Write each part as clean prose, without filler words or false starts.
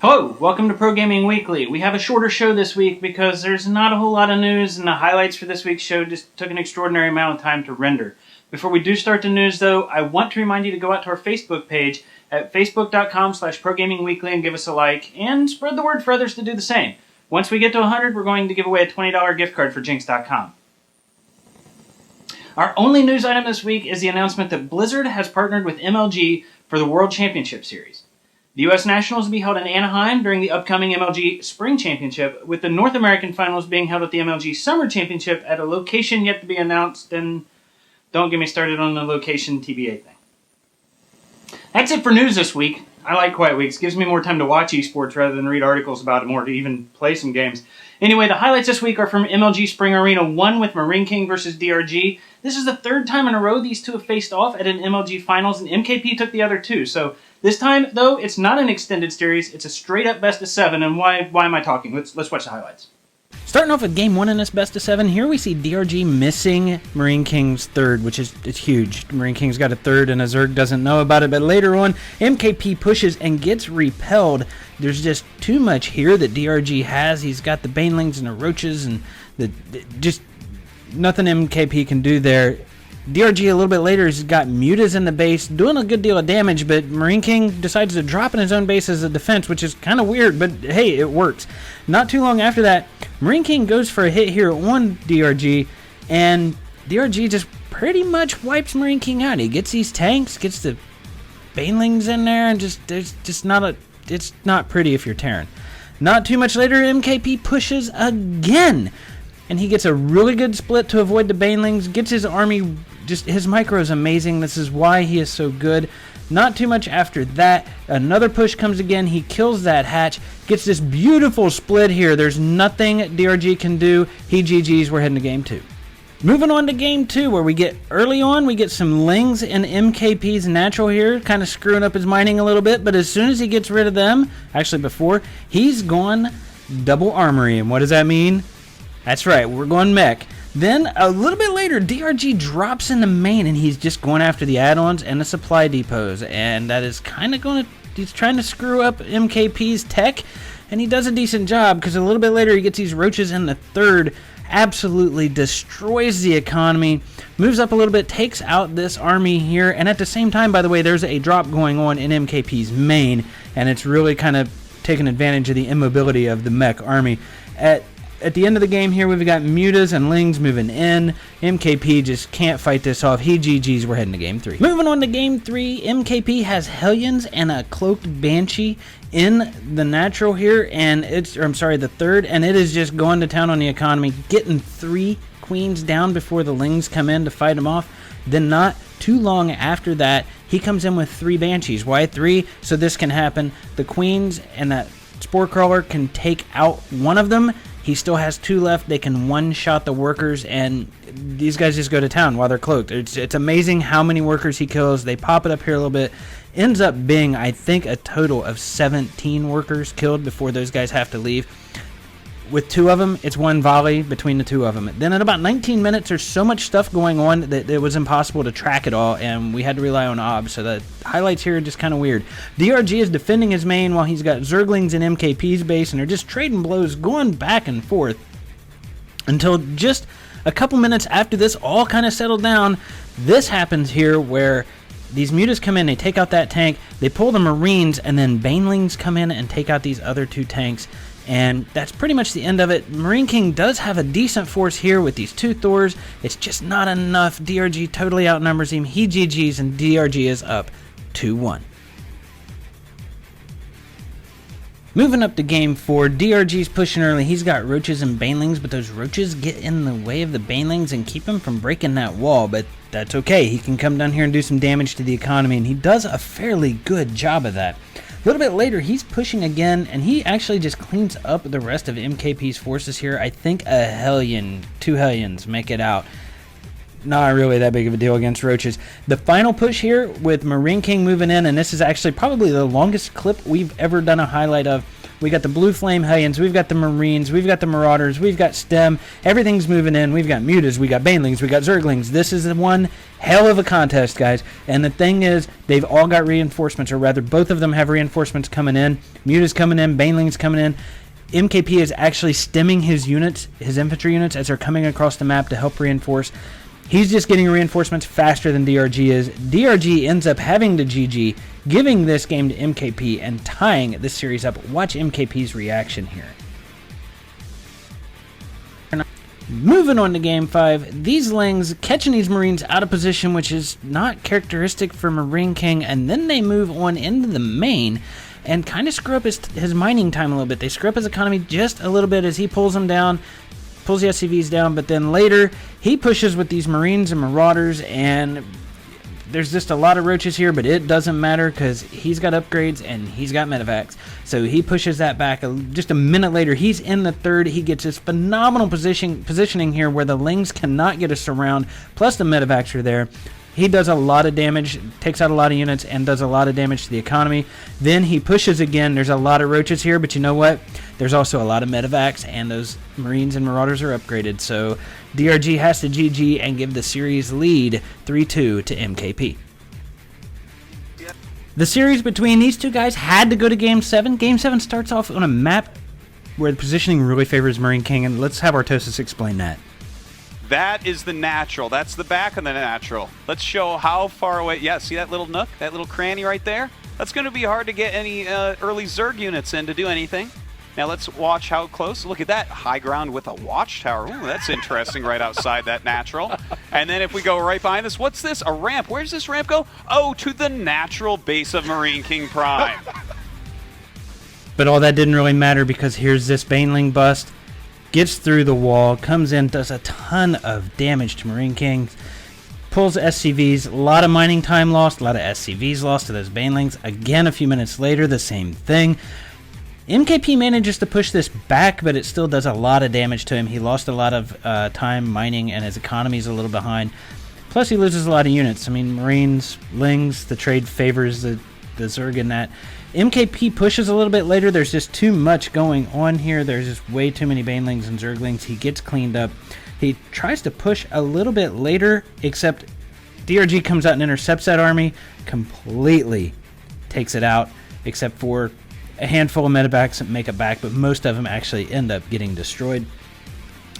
Hello, welcome to Pro Gaming Weekly. We have a shorter show this week because there's not a whole lot of news, and the highlights for this week's show just took an extraordinary amount of time to render. Before we do start the news, though, I want to remind you to go out to our Facebook page at facebook.com/ProGamingWeekly and give us a like, and spread the word for others to do the same. Once we get to 100, we're going to give away a $20 gift card for Jinx.com. Our only news item this week is the announcement that Blizzard has partnered with MLG for the World Championship Series. The U.S. Nationals will be held in Anaheim during the upcoming MLG Spring Championship, with the North American Finals being held at the MLG Summer Championship at a location yet to be announced, and don't get me started on the location TBA thing. That's it for news this week. I like quiet weeks. Gives me more time to watch esports rather than read articles about it more to even play some games. Anyway, the highlights this week are from MLG Spring Arena 1 with Marine King versus DRG. This is the third time in a row these two have faced off at an MLG Finals, and MKP took the other two. So this time, though, it's not an extended series. It's a straight-up best-of-7, and why am I talking? Let's watch the highlights. Starting off with Game 1 in this best-of-7, here we see DRG missing Marine King's third, which is it's huge. Marine King's got a third, and Zerg doesn't know about it, but later on, MKP pushes and gets repelled. There's just too much here that DRG has. He's got the Banelings and the Roaches, and just nothing MKP can do there. DRG a little bit later has got Mutas in the base, doing a good deal of damage, but Marine King decides to drop in his own base as a defense, which is kind of weird, but hey, it works. Not too long after that, Marine King goes for a hit here on DRG, and DRG just pretty much wipes Marine King out. He gets these tanks, gets the Banelings in there, and it's not pretty if you're Terran. Not too much later, MKP pushes again, and he gets a really good split to avoid the Banelings, gets his army. Just his micro is amazing. This is why he is so good. Not too much after that, another push comes again. He kills that hatch, gets this beautiful split here. There's nothing DRG can do. He GG's. We're heading to Game 2. Moving on to Game 2, where we get some Lings in MKP's natural here, kind of screwing up his mining a little bit, but as soon as he gets rid of them, actually before, he's gone double armory. And what does that mean? That's right, we're going mech. Then, a little bit later, DRG drops in the main, and he's just going after the add-ons and the supply depots, and that is kind of he's trying to screw up MKP's tech, and he does a decent job, because a little bit later, he gets these Roaches in the third, absolutely destroys the economy, moves up a little bit, takes out this army here, and at the same time, by the way, there's a drop going on in MKP's main, and it's really kind of taking advantage of the immobility of the mech army. At the end of the game here, we've got Mutas and Lings moving in. MKP just can't fight this off. He GG's. We're heading to Game 3. Moving on to Game 3, MKP has Hellions and a Cloaked Banshee in the natural here, and the third, and it is just going to town on the economy, getting 3 Queens down before the Lings come in to fight him off. Then not too long after that, he comes in with 3 Banshees. Why 3? So this can happen. The Queens and that Spore Crawler can take out one of them. He still has 2 left. They can one-shot the workers, and these guys just go to town while they're cloaked. It's amazing how many workers he kills. They pop it up here a little bit. Ends up being, I think, a total of 17 workers killed before those guys have to leave. With 2 of them, it's 1 volley between the 2 of them. Then at about 19 minutes, there's so much stuff going on that it was impossible to track it all, and we had to rely on OBS, so the highlights here are just kind of weird. DRG is defending his main while he's got Zerglings in MKP's base, and they're just trading blows, going back and forth, until just a couple minutes after this all kind of settled down. This happens here where these Mutas come in, they take out that tank, they pull the Marines, and then Banelings come in and take out these other 2 tanks. And that's pretty much the end of it. Marine King does have a decent force here with these 2 Thors. It's just not enough. DRG totally outnumbers him. He GG's, and DRG is up 2-1. Moving up to Game 4, DRG's pushing early. He's got Roaches and Banelings, but those Roaches get in the way of the Banelings and keep him from breaking that wall. But that's okay. He can come down here and do some damage to the economy, and he does a fairly good job of that. A little bit later, he's pushing again, and he actually just cleans up the rest of MKP's forces here. I think a Hellion, 2 Hellions make it out. Not really that big of a deal against Roaches. The final push here with Marine King moving in, and this is actually probably the longest clip we've ever done a highlight of. We got the Blue Flame Hellions, we've got the Marines, we've got the Marauders, we've got STEM. Everything's moving in. We've got Mutas, we got Banelings, we got Zerglings. This is one hell of a contest, guys. And the thing is, they've all got reinforcements, or rather, both of them have reinforcements coming in. Mutas coming in, Banelings coming in. MKP is actually stemming his units, his infantry units, as they're coming across the map to help reinforce. He's just getting reinforcements faster than DRG is. DRG ends up having to GG, giving this game to MKP and tying this series up. Watch MKP's reaction here. Moving on to Game 5, these Lings catching these Marines out of position, which is not characteristic for Marine King, and then they move on into the main and kind of screw up his mining time a little bit. They screw up his economy just a little bit as he pulls them down, pulls the SCVs down, but then later he pushes with these Marines and Marauders, and there's just a lot of roaches here, but it doesn't matter because he's got upgrades and he's got medevacs. So he pushes that back. Just a minute later, he's in the third. He gets his phenomenal positioning here where the Lings cannot get a surround, plus the medevacs are there. He does a lot of damage, takes out a lot of units, and does a lot of damage to the economy. Then he pushes again. There's a lot of roaches here, but you know what? There's also a lot of medevacs, and those Marines and Marauders are upgraded. So DRG has to GG and give the series lead 3-2 to MKP. The series between these two guys had to go to Game 7. Game 7 starts off on a map where the positioning really favors Marine King, and let's have Artosis explain that. That is the natural. That's the back of the natural. Let's show how far away. Yeah, see that little nook, that little cranny right there? That's going to be hard to get any early Zerg units in to do anything. Now let's watch how close. Look at that high ground with a watchtower. Ooh, that's interesting right outside that natural. And then if we go right behind this, what's this? A ramp. Where's this ramp go? Oh, to the natural base of Marine King Prime. But all that didn't really matter because here's this Baneling bust. Gets through the wall, comes in, does a ton of damage to Marine King, pulls SCVs, a lot of mining time lost, a lot of SCVs lost to those Banelings. Again, a few minutes later, the same thing. MKP manages to push this back, but it still does a lot of damage to him. He lost a lot of time mining, and his economy's a little behind. Plus, he loses a lot of units. I mean, Marines, Lings, the trade favors the Zerg in that. MKP pushes a little bit later. There's just too much going on here. There's just way too many Banelings and Zerglings. He gets cleaned up. He tries to push a little bit later, except DRG comes out and intercepts that army, completely takes it out, except for a handful of medevacs that make it back, but most of them actually end up getting destroyed.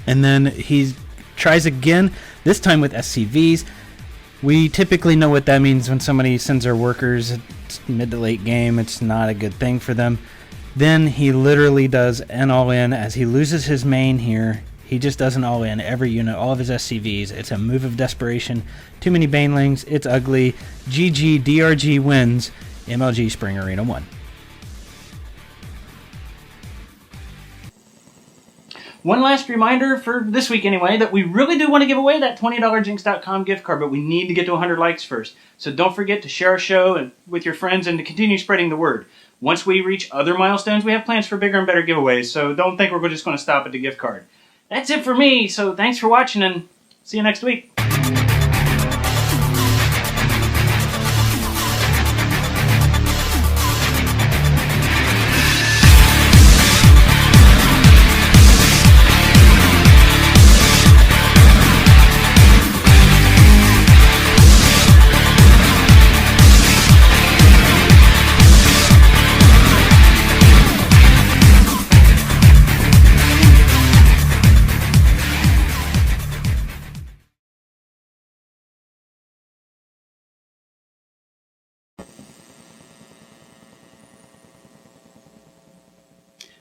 And then he tries again, this time with SCVs. We typically know what that means when somebody sends their workers. It's mid to late game. It's not a good thing for them. Then he literally does an all-in as he loses his main here. He just does an all-in every unit, all of his SCVs. It's a move of desperation. Too many Banelings. It's ugly. GG, DRG wins. MLG Spring Arena 1. One last reminder for this week anyway, that we really do want to give away that $20 Jinx.com gift card, but we need to get to 100 likes first. So don't forget to share our show and with your friends and to continue spreading the word. Once we reach other milestones, we have plans for bigger and better giveaways, so don't think we're just going to stop at the gift card. That's it for me, so thanks for watching and see you next week.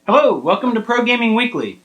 Hello, welcome to Pro Gaming Weekly.